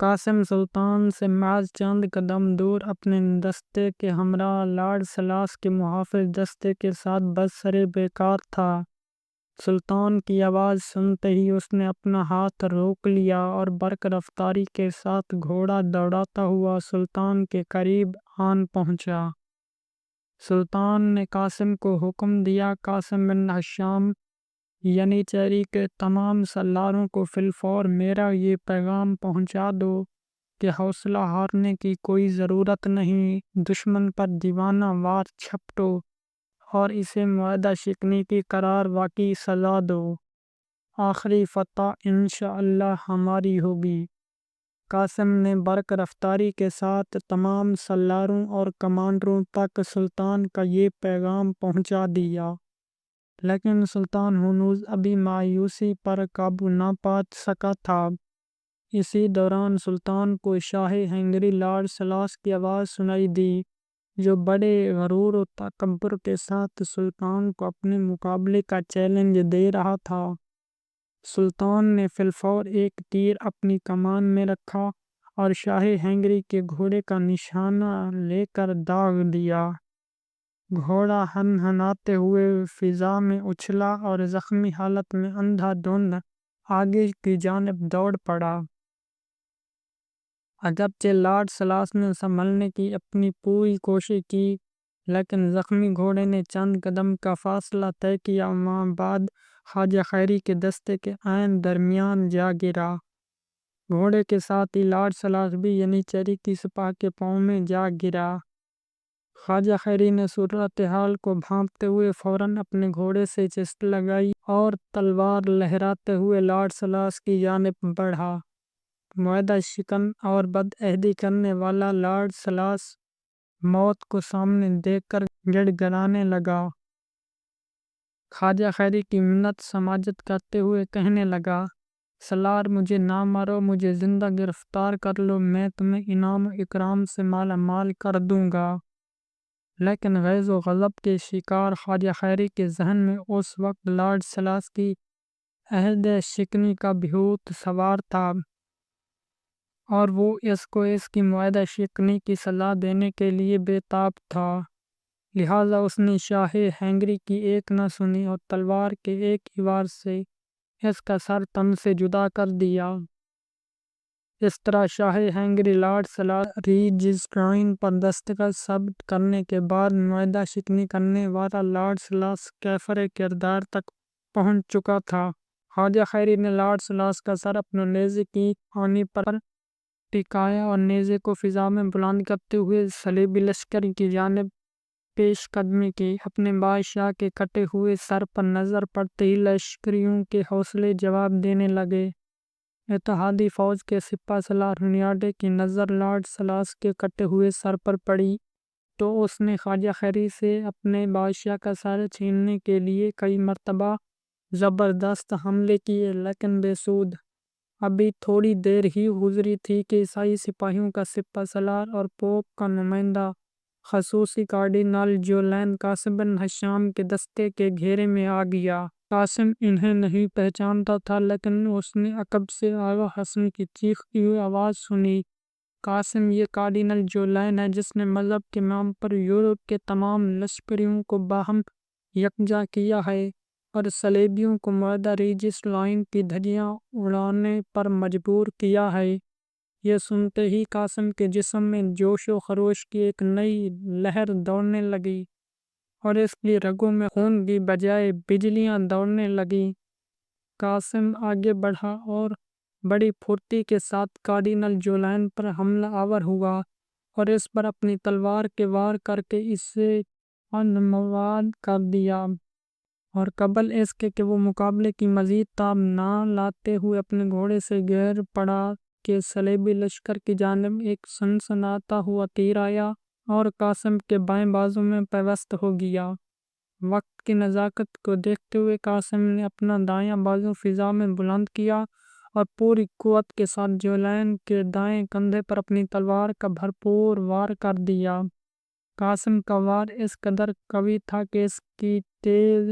قاسم سلطان سے محض چند قدم دور اپنے دستے کے ہمراہ لارڈ سلاس کے محافظ دستے کے ساتھ برسر بیکار تھا۔ سلطان کی آواز سنتے ہی اس نے اپنا ہاتھ روک لیا اور برق رفتاری کے ساتھ گھوڑا دوڑاتا ہوا سلطان کے قریب آن پہنچا۔ سلطان نے قاسم کو حکم دیا، قاسم بن ہشام ینیچری کے تمام سالاروں کو فی الفور میرا یہ پیغام پہنچا دو کہ حوصلہ ہارنے کی کوئی ضرورت نہیں، دشمن پر دیوانہ وار چھپٹو اور اسے معاہدہ شکنی کی قرار واقعی سزا دو، آخری فتح انشاءاللہ ہماری ہوگی۔ قاسم نے برق رفتاری کے ساتھ تمام سالاروں اور کمانڈروں تک سلطان کا یہ پیغام پہنچا دیا، لیکن سلطان ہنوز ابھی مایوسی پر قابو نہ پا سکا تھا۔ اسی دوران سلطان کو شاہ ہنگری لارڈ سلاس کی آواز سنائی دی، جو بڑے غرور و تکبر کے ساتھ سلطان کو اپنے مقابلے کا چیلنج دے رہا تھا۔ سلطان نے فی الفور ایک تیر اپنی کمان میں رکھا اور شاہ ہنگری کے گھوڑے کا نشانہ لے کر داغ دیا۔ گھوڑا ہنہناتے ہوئے فضا میں اچھلا اور زخمی حالت میں اندھا دھند آگے کی جانب دوڑ پڑا۔ اگرچہ لارڈ سلاس نے سنبھلنے کی اپنی پوری کوشش کی، لیکن زخمی گھوڑے نے چند قدم کا فاصلہ طے کیا ماں بعد خواجہ خیری کے دستے کے عین درمیان جا گرا۔ گھوڑے کے ساتھ ہی لارڈ سلاس بھی ینیچری کی سپاہ کے پاؤں میں جا گرا۔ خواجہ خیری نے صورتحال کو بھانپتے ہوئے فوراً اپنے گھوڑے سے چست لگائی اور تلوار لہراتے ہوئے لارڈ سلاس کی جانب بڑھا۔ معاہدہ شکن اور بدعہدی کرنے والا لارڈ سلاس موت کو سامنے دیکھ کر گڑ گڑانے لگا۔ خواجہ خیری کی منت سماجت کرتے ہوئے کہنے لگا، سالار مجھے نہ مارو، مجھے زندہ گرفتار کر لو، میں تمہیں انعام و اکرام سے مالا مال کر دوں گا۔ لیکن غیظ و غضب کے شکار خواجہ خیری کے ذہن میں اس وقت لارڈ سلاس کی عہد شکنی کا بھوت سوار تھا، اور وہ اس کی معاہدہ شکنی کی سزا دینے کے لیے بے تاب تھا۔ لہٰذا اس نے شاہ ہنگری کی ایک نہ سنی اور تلوار کے ایک ہی وار سے اس کا سر تن سے جدا کر دیا۔ اس طرح شاہ ہنگری لارڈ سلاس ریجسٹرائن پر دستخط ثبت کرنے کے بعد معاہدہ شکنی کرنے والا لارڈ سلاس کیفر کردار تک پہنچ چکا تھا۔ خواجہ خیری نے لارڈ سلاس کا سر اپنے نیزے کی آنی پر ٹکایا اور نیزے کو فضا میں بلند کرتے ہوئے صلیبی لشکر کی جانب پیش قدمی کی۔ اپنے بادشاہ کے کٹے ہوئے سر پر نظر پڑتے ہی لشکریوں کے حوصلے جواب دینے لگے۔ اتحادی فوج کے سپہ سالار ہنیاڈے کی نظر لارڈ سلاس کے کٹے ہوئے سر پر پڑی تو اس نے خواجہ خیری سے اپنے بادشاہ کا سر چھیننے کے لیے کئی مرتبہ زبردست حملے کیے، لیکن بے سود۔ ابھی تھوڑی دیر ہی گزری تھی کہ عیسائی سپاہیوں کا سپہ سالار اور پوپ کا نمائندہ خصوصی کارڈینل جولین قاسم بن ہشام کے دستے کے گھیرے میں آ گیا۔ قاسم انہیں نہیں پہچانتا تھا، لیکن اس نے عقب سے آغا حسن کی چیختی ہوئی آواز سنی، قاسم یہ کارڈینل جولین ہے جس نے مذہب کے نام پر یورپ کے تمام لشکریوں کو باہم یکجا کیا ہے اور صلیبیوں کو معاہدہ ریجسٹرائن کی دھجیاں اڑانے پر مجبور کیا ہے۔ یہ سنتے ہی قاسم کے جسم میں جوش و خروش کی ایک نئی لہر دوڑنے لگی اور اس کی رگوں میں خون کی بجائے بجلیاں دوڑنے لگیں۔ قاسم آگے بڑھا اور بڑی پھرتی کے ساتھ کارڈینل جولین پر حملہ آور ہوا اور اس پر اپنی تلوار کے وار کر کے اسے نمواد کر دیا، اور قبل اس کے کہ وہ مقابلے کی مزید تاب نہ لاتے ہوئے اپنے گھوڑے سے گر پڑا کہ صلیبی لشکر کی جانب ایک سنسناتا ہوا تیر آیا اور قاسم کے بائیں بازو میں پیوست ہو گیا۔ وقت کی نزاکت کو دیکھتے ہوئے قاسم نے اپنا دایاں بازو فضا میں بلند کیا اور پوری قوت کے ساتھ جولین کے دائیں کندھے پر اپنی تلوار کا بھرپور وار کر دیا۔ قاسم کا وار اس قدر قوی تھا کہ اس کی تیز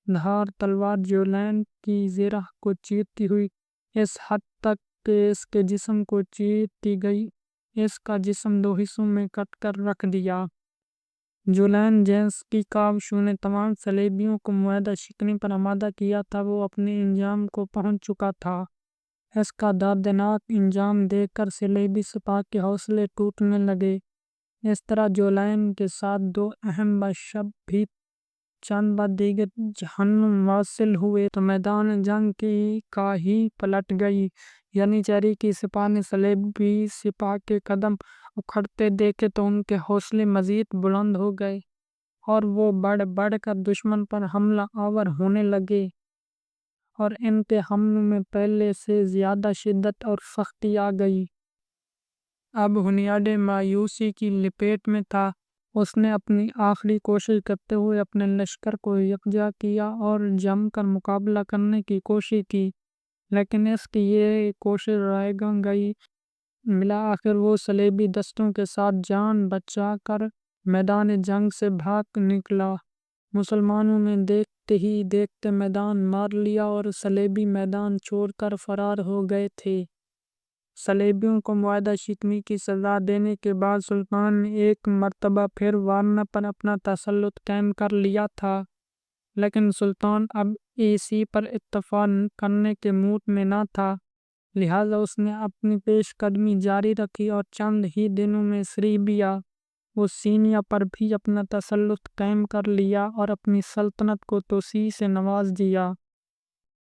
دھار تلوار جولین کی زرہ کو چیرتی ہوئی اس حد تک کے اس کے جسم کو چیر دی گئی، اس کا جسم 2 حصوں میں کٹ کر رکھ دیا۔ جولین جیلنسکی کاوشوں نے تمام صلیبیوں کو معاہدہ شکنی پر آمادہ کیا تھا، وہ اپنے انجام کو پہنچ چکا تھا۔ اس کا دردناک انجام دیکھ کر صلیبی سپاہ کے حوصلے ٹوٹنے لگے۔ اس طرح جولین کے ساتھ 2 اہم بادشاہ بھی چند بار دیگر جہنم واصل ہوئے تو میدان جنگ کی کاہی پلٹ گئی۔ ینیچری کی سپاہ نے صلیبی سپاہ کے قدم اکھڑتے دیکھے تو ان کے حوصلے مزید بلند ہو گئے اور وہ بڑھ بڑھ کر دشمن پر حملہ آور ہونے لگے، اور ان کے حملوں میں پہلے سے زیادہ شدت اور سختی آ گئی۔ اب ہنیاڈے مایوسی کی لپیٹ میں تھا۔ اس نے اپنی آخری کوشش کرتے ہوئے اپنے لشکر کو یکجا کیا اور جم کر مقابلہ کرنے کی کوشش کی، لیکن اس کی یہ کوشش رائے گئی۔ بالآخر وہ صلیبی دستوں کے ساتھ جان بچا کر میدان جنگ سے بھاگ نکلا۔ مسلمانوں نے دیکھتے ہی دیکھتے میدان مار لیا اور صلیبی میدان چھوڑ کر فرار ہو گئے تھے۔ صلیبیوں کو معاہدہ شکنی کی سزا دینے کے بعد سلطان نے ایک مرتبہ پھر وارنا پر اپنا تسلط قائم کر لیا تھا، لیکن سلطان اب اسی پر اتفاق کرنے کے موڈ میں نہ تھا، لہٰذا اس نے اپنی پیش قدمی جاری رکھی اور چند ہی دنوں میں سربیا و سینیا پر بھی اپنا تسلط قائم کر لیا اور اپنی سلطنت کو توسیع سے نواز دیا۔